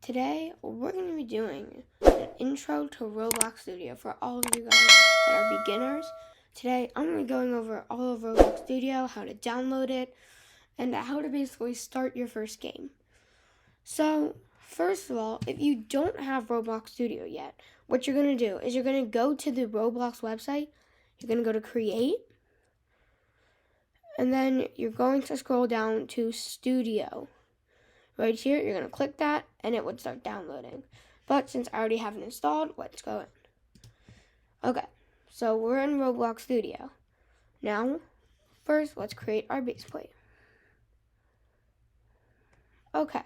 Today, we're going to be doing an intro to Roblox Studio for all of you guys that are beginners. Today, I'm going to be going over all of Roblox Studio, how to download it, and how to basically start your first game. So, first of all, if you don't have Roblox Studio yet, what you're going to do is you're going to go to the Roblox website, you're going to go to Create, and then you're going to scroll down to Studio. Right here, you're going to click that, and it would start downloading. But since I already have it installed, let's go in. Okay, so we're in Roblox Studio. Now, first, let's create our base plate. Okay,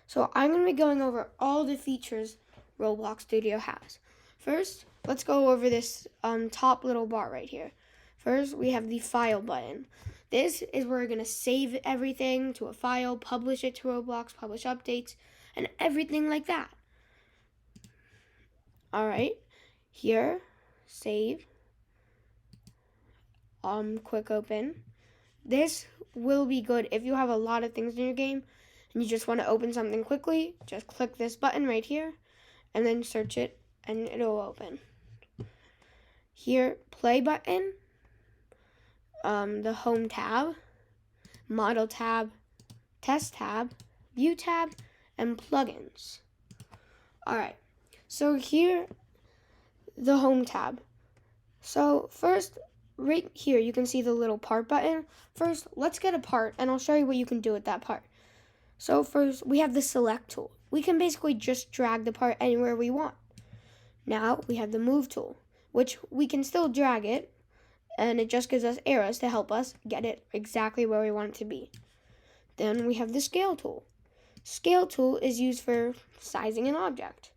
so I'm going to be going over all the features Roblox Studio has. First, let's go over this top little bar right here. First, we have the File button. This is where we're going to save everything to a file, publish it to Roblox, publish updates, and everything like that. Alright, here, save, quick open. This will be good if you have a lot of things in your game and you just want to open something quickly. Just click this button right here and then search it and it'll open. Here, play button. The home tab, model tab, test tab, view tab, and plugins. Alright, so here, the home tab. So first, right here, you can see the little part button. First, let's get a part, and I'll show you what you can do with that part. So first, we have the select tool. We can basically just drag the part anywhere we want. Now, we have the move tool, which we can still drag it, and it just gives us arrows to help us get it exactly where we want it to be. Then we have the scale tool. Scale tool is used for sizing an object.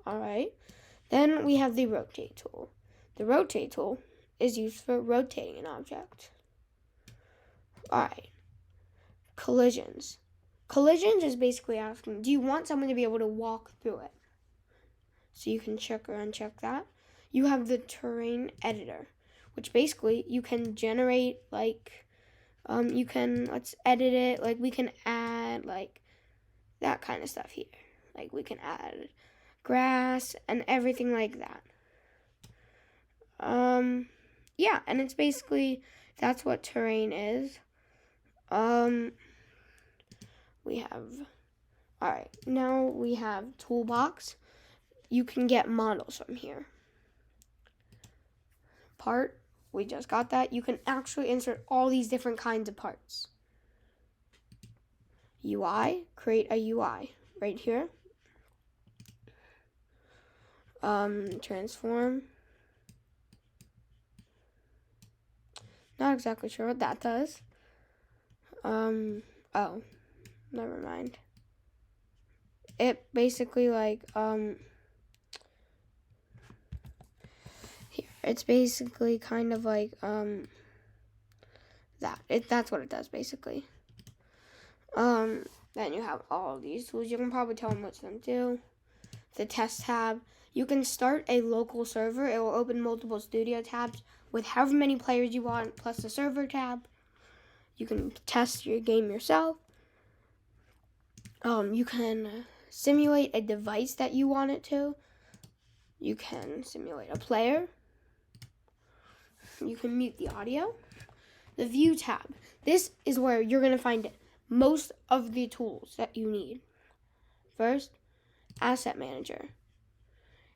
Alright. Then we have the rotate tool. The rotate tool is used for rotating an object. Alright. Collisions. Collisions is basically asking, do you want someone to be able to walk through it? So you can check or uncheck that. You have the terrain editor, which basically you can generate let's edit it, we can add that kind of stuff here. We can add grass and everything like that. Yeah, and it's basically, that's what terrain is. Now we have toolbox. You can get models from here. Part, we just got that. You can actually insert all these different kinds of parts. UI, create a UI right here. Transform. Not exactly sure what that does. Oh, never mind. It basically it's basically kind of that's what it does basically. Then you have all these tools. You can probably tell them what them do. The test tab. You can start a local server. It will open multiple studio tabs with however many players you want, plus the server tab. You can test your game yourself. You can simulate a device that you want it to. You can simulate a player. You can mute the audio. The view tab. This is where you're going to find most of the tools that you need. First, asset manager.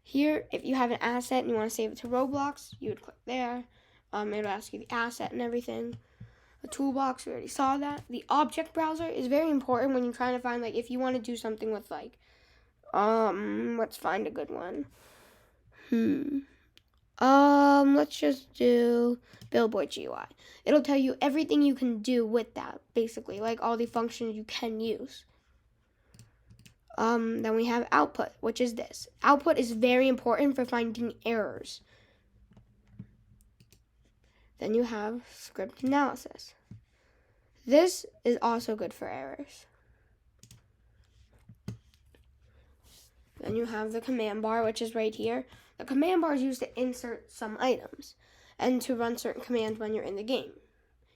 Here, if you have an asset and you want to save it to Roblox, you would click there. It'll ask you the asset and everything. The toolbox, we already saw that. The object browser is very important when you're trying to find, if you want to do something with, let's find a good one. Let's just do Billboard GUI. It'll tell you everything you can do with that, basically, all the functions you can use. Then we have output, which is this. Output is very important for finding errors. Then you have script analysis. This is also good for errors. Then you have the command bar, which is right here. The command bar is used to insert some items and to run certain commands when you're in the game.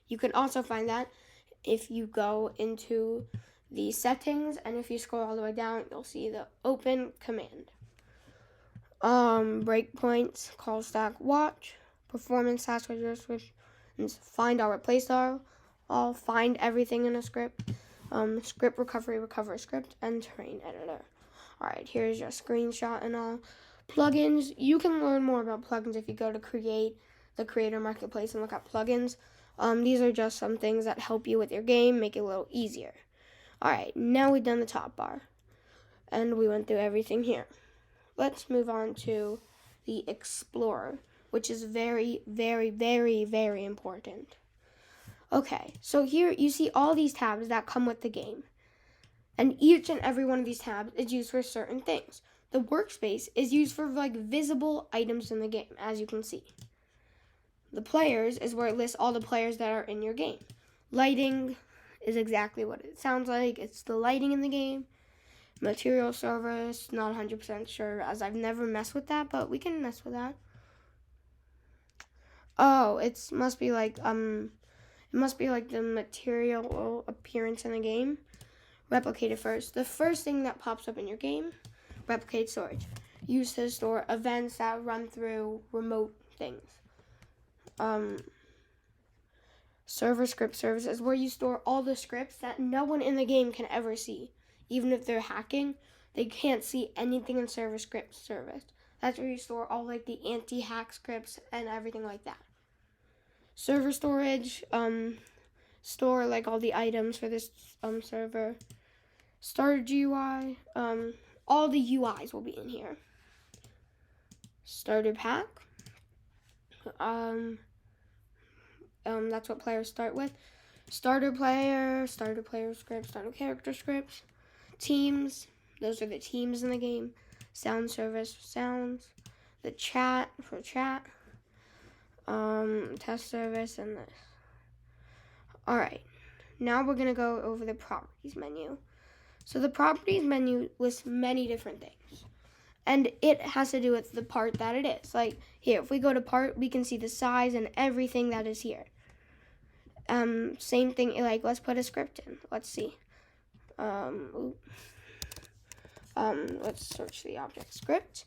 You can also find that if you go into the settings, and if you scroll all the way down, you'll see the open command. Breakpoints, call stack, watch, performance, task registers, find all, replace all, find everything in a script, script recovery, recover script, and terrain editor. Alright, here's your screenshot and all. Plugins, you can learn more about plugins if you go to the Creator Marketplace and look at plugins. These are just some things that help you with your game, make it a little easier. Alright, now we've done the top bar, and we went through everything here. Let's move on to the Explorer, which is very, very, very, very important. Okay, so here you see all these tabs that come with the game. And each and every one of these tabs is used for certain things. The workspace is used for like visible items in the game, as you can see. The players is where it lists all the players that are in your game. Lighting is exactly what it sounds like. It's the lighting in the game. Material service, not 100% sure, as I've never messed with that, but we can mess with that. Oh, it must be like the material appearance in the game. Replicate it first. The first thing that pops up in your game, replicate storage. Used to store events that run through remote things. Server script service is where you store all the scripts that no one in the game can ever see. Even if they're hacking, they can't see anything in server script service. That's where you store all like the anti-hack scripts and everything like that. Server storage, store like all the items for this server. Starter GUI, all the UIs will be in here. Starter pack, that's what players start with. Starter player scripts, starter character scripts. Teams, those are the teams in the game. Sound service, sounds. The chat for chat. Test service, and this. Alright, now we're going to go over the properties menu. So the properties menu lists many different things. And it has to do with the part that it is. Like here, if we go to part, we can see the size and everything that is here. Same thing, like let's put a script in. Let's see. Let's search the object script.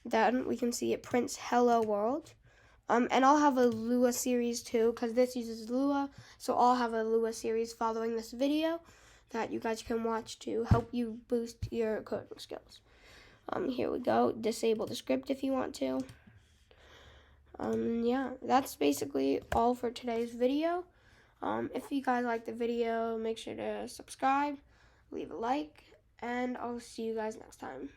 Then we can see it prints hello world. And I'll have a Lua series too, because this uses Lua. So I'll have a Lua series following this video that you guys can watch to help you boost your coding skills. Here we go. Disable the script if you want to. Yeah, that's basically all for today's video. If you guys like the video, make sure to subscribe, leave a like, and I'll see you guys next time.